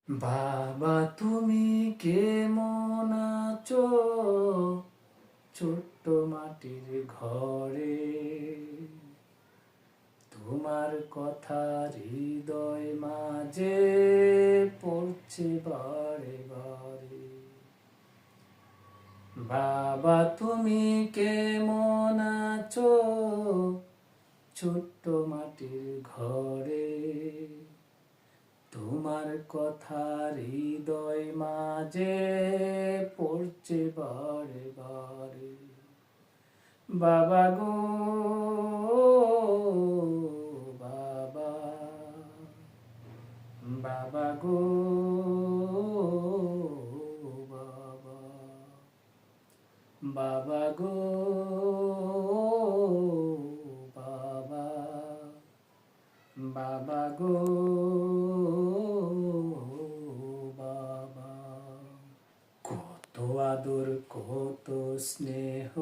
বাবা তুমি কেমন আছো ছোট্ট মাটির ঘরে, তোমার কথা হৃদয় মাঝে পড়ছে বারে বারে। বাবা তুমি কেমন আছো ছোট্ট মাটির ঘরে, তোমার কথা হৃদয় মাঝে পড়ছে বারে বারে। বাবা গো বাবা, বাবা গো বাবা, বাবা গো বাবা, বাবা গো বাবা। কত আদর কত স্নেহ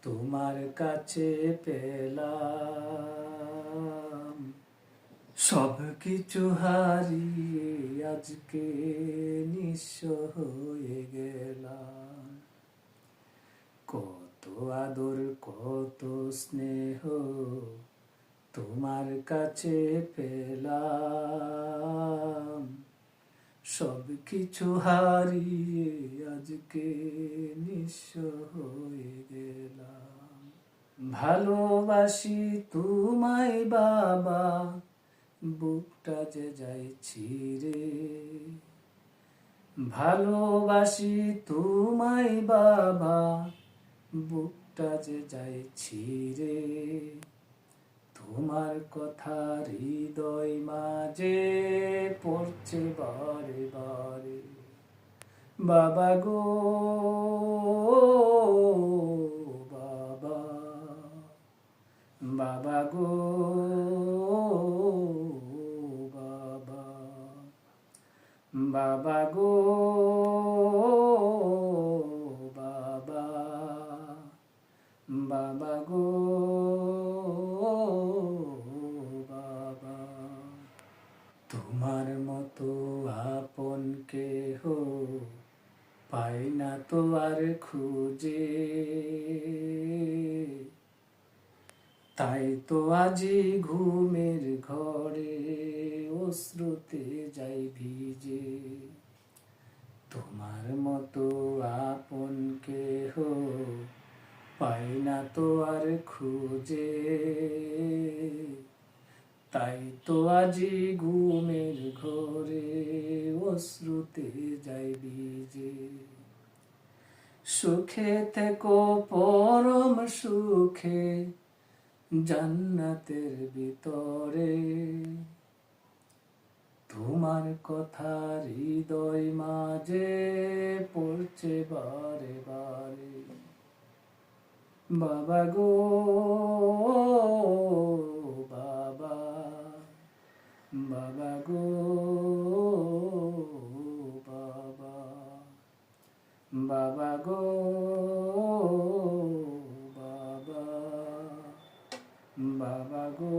তোমার কাছে পেলাম, সব কিছু হারিয়ে আজকে নিঃস্ব হয়ে গেলাম। কত আদর কত স্নেহ তোমার কাছে পেলাম, সব কিছু হারিয়ে আজকে নিঃস্ব হয়ে গেলাম। ভালোবাসি তোমায় বাবা, বুকটা যে যাই ছিঁড়ে। ভালোবাসি তোমায় বাবা, বুকটা যে যাই ছিঁড়ে। তোমার কথা হৃদয় মাঝে পড়ছে বারে বারে। বাবা গো বাবা, বাবা গো বাবা, বাবা গো বাবা, বাবা গো বাবা। তোমার মতো আপন কেহ পাই না তো আর খুঁজে, তাই তো আজি ঘুমের ঘরে অশ্রুতে যাই ভিজে। তোমার মতো আপন কেহ পাই না তো আর খুঁজে, তাই তো আজি ঘুমের ঘরে অশ্রুতে যাই ভিজে। সুখে থেকো পরম সুখে জান্নাতের ভিতরে, তোমার কথা হৃদয় মাঝে পড়ছে বারে বারে। বাবা গো বাবা, বাবা গো বাবা, বাবা গো বাবা, বাবা গো